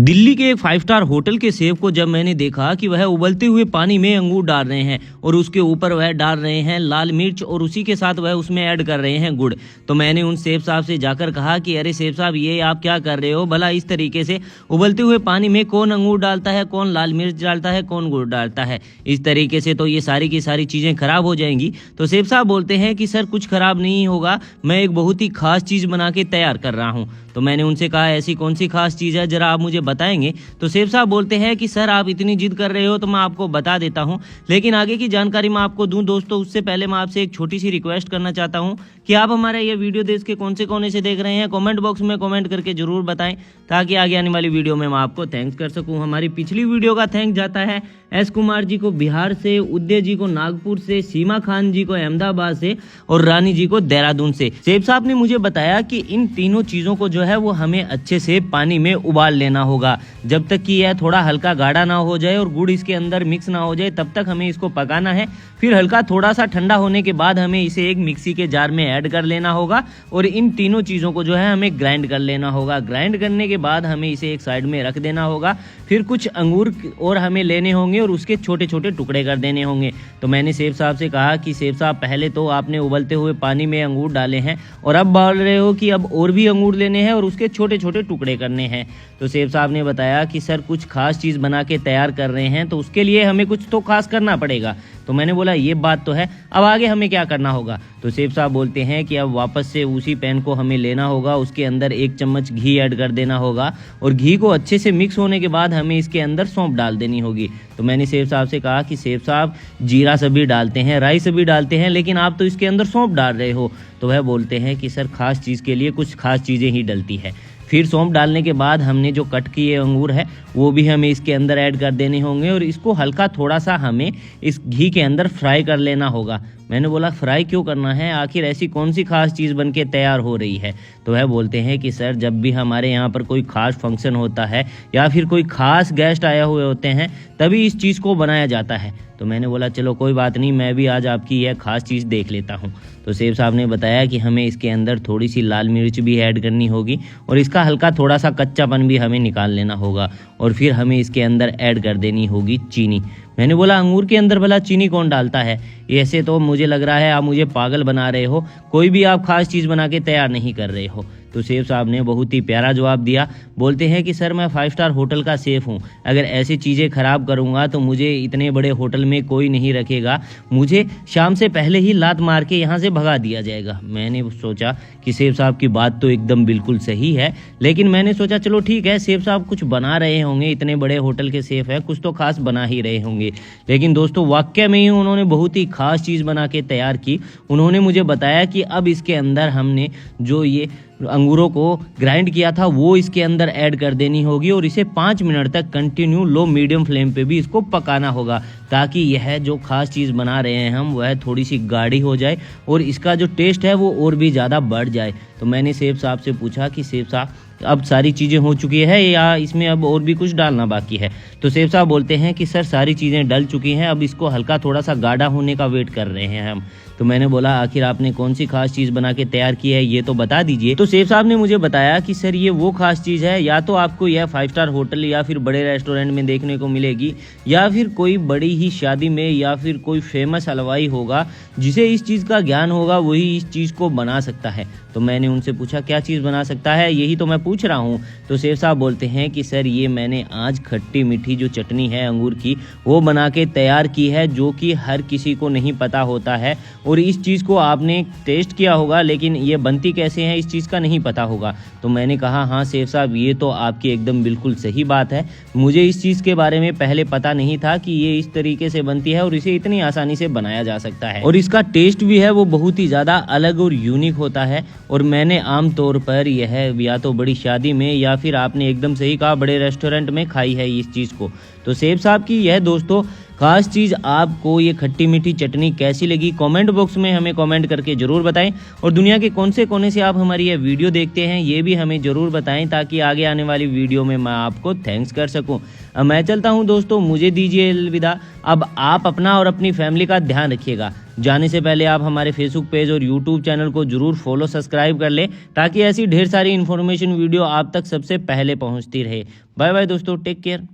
दिल्ली के एक 5 star hotel के शेफ को जब मैंने देखा कि वह उबलते हुए पानी में अंगूर डाल रहे हैं और उसके ऊपर वह डाल रहे हैं लाल मिर्च और उसी के साथ वह उसमें ऐड कर रहे हैं गुड़, तो मैंने उन शेफ साहब से जाकर कहा कि अरे शेफ साहब, ये आप क्या कर रहे हो? भला इस तरीके से उबलते हुए पानी में कौन अंगूर डालता है, कौन लाल मिर्च डालता है, कौन गुड़ डालता है? इस तरीके से तो ये सारी की सारी चीज़ें खराब हो जाएंगी। तो शेफ साहब बोलते हैं कि सर कुछ खराब नहीं होगा, मैं एक बहुत ही खास चीज़ बना के तैयार कर रहा हूँ। तो मैंने उनसे कहा ऐसी कौन सी खास चीज़ है, ज़रा आप मुझे बताएंगे? तो शेफ साहब बोलते हैं कि सर आप इतनी जिद कर रहे हो तो मैं आपको बता देता हूं, लेकिन आगे की जानकारी मैं आपको दूं दोस्तों उससे पहले मैं आपसे एक छोटी सी रिक्वेस्ट करना चाहता हूं कि आप हमारा ये वीडियो देश के कौन से कोने से देख रहे हैं, कमेंट बॉक्स में कमेंट करके जरूर बताएं ताकि आगे आने वाली वीडियो में मैं आपको थैंक्स कर सकूं। हमारी पिछली वीडियो का थैंक जाता है एस कुमार जी को बिहार से, उदय जी को नागपुर से, सीमा खान जी को अहमदाबाद से और रानी जी को देहरादून से। शेफ साहब ने मुझे बताया कि इन तीनों चीज़ों को जो है वो हमें अच्छे से पानी में उबाल लेना होगा, जब तक कि यह थोड़ा हल्का गाढ़ा ना हो जाए और गुड़ इसके अंदर मिक्स ना हो जाए तब तक हमें इसको पकाना है। फिर हल्का थोड़ा सा ठंडा होने के बाद हमें इसे एक मिक्सी के जार में ऐड कर लेना होगा और इन तीनों चीज़ों को जो है हमें ग्राइंड कर लेना होगा। ग्राइंड करने के बाद हमें इसे एक साइड में रख देना होगा। फिर कुछ अंगूर और हमें लेने होंगे और उसके छोटे छोटे टुकड़े कर देने होंगे। तो मैंने शेफ साहब से कहा कि शेफ साहब, पहले तो आपने उबलते हुए पानी में अंगूर डाले हैं और अब बोल रहे हो कि अब और भी अंगूर लेने हैं और उसके छोटे छोटे टुकड़े करने हैं। तो शेफ साहब ने बताया कि सर कुछ खास चीज़ बना के तैयार कर रहे हैं तो उसके लिए हमें कुछ तो खास करना पड़ेगा। तो मैंने बोला ये बात तो है, अब आगे हमें क्या करना होगा? तो शेफ साहब बोलते हैं कि अब वापस से उसी पैन को हमें लेना होगा, उसके अंदर 1 चम्मच घी ऐड कर देना होगा और घी को अच्छे से मिक्स होने के बाद हमें इसके अंदर सौंफ डाल देनी होगी। तो मैंने शेफ साहब से कहा कि शेफ साहब, जीरा सभी डालते हैं, राई सभी डालते हैं, लेकिन आप तो इसके अंदर सौंफ डाल रहे हो। तो वह बोलते हैं कि सर खास चीज़ के लिए कुछ खास चीज़ें ही डलती है। फिर सौंफ डालने के बाद हमने जो कट किए अंगूर है वो भी हमें इसके अंदर ऐड कर देने होंगे और इसको हल्का थोड़ा सा हमें इस घी के अंदर फ्राई कर लेना होगा। मैंने बोला फ्राई क्यों करना है, आखिर ऐसी कौन सी खास चीज़ बन के तैयार हो रही है? तो वह बोलते हैं कि सर जब भी हमारे यहाँ पर कोई खास फंक्शन होता है या फिर कोई खास गेस्ट आए हुए होते हैं तभी इस चीज़ को बनाया जाता है। तो मैंने बोला चलो कोई बात नहीं, मैं भी आज आपकी यह खास चीज़ देख लेता हूँ। तो शेफ साहब ने बताया कि हमें इसके अंदर थोड़ी सी लाल मिर्च भी ऐड करनी होगी और इसका हल्का थोड़ा सा कच्चापन भी हमें निकाल लेना होगा और फिर हमें इसके अंदर ऐड कर देनी होगी चीनी। मैंने बोला अंगूर के अंदर भला चीनी कौन डालता है? ऐसे तो मुझे लग रहा है आप मुझे पागल बना रहे हो, कोई भी आप खास चीज़ बना के तैयार नहीं कर रहे हो। तो शेफ साहब ने बहुत ही प्यारा जवाब दिया। बोलते हैं कि सर मैं 5 स्टार होटल का शेफ हूँ, अगर ऐसी चीज़ें ख़राब करूँगा तो मुझे इतने बड़े होटल में कोई नहीं रखेगा, मुझे शाम से पहले ही लात मार के यहाँ से भगा दिया जाएगा। मैंने सोचा कि शेफ साहब की बात तो एकदम बिल्कुल सही है, लेकिन मैंने सोचा चलो ठीक है, शेफ साहब कुछ बना रहे होंगे, इतने बड़े होटल के शेफ है, कुछ तो खास बना ही रहे होंगे। लेकिन दोस्तों वाकई में ही उन्होंने बहुत ही खास चीज़ बना के तैयार की। उन्होंने मुझे बताया कि अब इसके अंदर हमने जो ये अंगूरों को ग्राइंड किया था वो इसके अंदर ऐड कर देनी होगी और इसे 5 मिनट तक कंटिन्यू लो मीडियम फ्लेम पे भी इसको पकाना होगा ताकि यह जो खास चीज़ बना रहे हैं हम वह थोड़ी सी गाढ़ी हो जाए और इसका जो टेस्ट है वो और भी ज़्यादा बढ़ जाए। तो मैंने शेफ साहब से पूछा कि शेफ साहब अब सारी चीज़ें हो चुकी है या इसमें अब और भी कुछ डालना बाकी है? तो शेफ साहब बोलते हैं कि सर सारी चीज़ें डल चुकी हैं, अब इसको हल्का थोड़ा सा गाढ़ा होने का वेट कर रहे हैं हम। तो मैंने बोला आखिर आपने कौन सी खास चीज़ बना के तैयार की है ये तो बता दीजिए। तो शेफ साहब ने मुझे बताया कि सर ये वो खास चीज़ है, या तो आपको यह 5 स्टार होटल या फिर बड़े रेस्टोरेंट में देखने को मिलेगी या फिर कोई बड़ी ही शादी में या फिर कोई फेमस हलवाई होगा जिसे इस चीज़ का ज्ञान होगा वही इस चीज़ को बना सकता है। तो मैंने उनसे पूछा क्या चीज़ बना सकता है, यही तो मैं पूछ रहा हूँ। तो शेफ साहब बोलते हैं कि सर ये मैंने आज खट्टी मीठी जो चटनी है अंगूर की वो बना के तैयार की है जो कि हर किसी को नहीं पता होता है और इस चीज़ को आपने टेस्ट किया होगा लेकिन ये बनती कैसे है इस चीज़ का नहीं पता होगा। तो मैंने कहा हाँ शेफ साहब ये तो आपकी एकदम बिल्कुल सही बात है, मुझे इस चीज़ के बारे में पहले पता नहीं था कि ये इस तरीके से बनती है और इसे इतनी आसानी से बनाया जा सकता है और इसका टेस्ट भी है वो बहुत ही ज़्यादा अलग और यूनिक होता है। और मैंने आम तौर पर यह या तो बड़ी शादी में या फिर आपने एकदम सही कहा बड़े रेस्टोरेंट में खाई है इस चीज़ को। तो शेफ साहब की यह दोस्तों खास चीज़ आपको ये खट्टी मीठी चटनी कैसी लगी कमेंट बॉक्स में हमें कमेंट करके ज़रूर बताएं, और दुनिया के कौन से कोने से आप हमारी ये वीडियो देखते हैं ये भी हमें ज़रूर बताएं, ताकि आगे आने वाली वीडियो में मैं आपको थैंक्स कर सकूं। अब मैं चलता हूं दोस्तों, मुझे दीजिए अलविदा। अब आप अपना और अपनी फैमिली का ध्यान रखिएगा। जाने से पहले आप हमारे फेसबुक पेज और यूट्यूब चैनल को जरूर फॉलो सब्सक्राइब कर लें, ताकि ऐसी ढेर सारी इन्फॉर्मेशन वीडियो आप तक सबसे पहले पहुंचती रहे। बाय बाय दोस्तों, टेक केयर।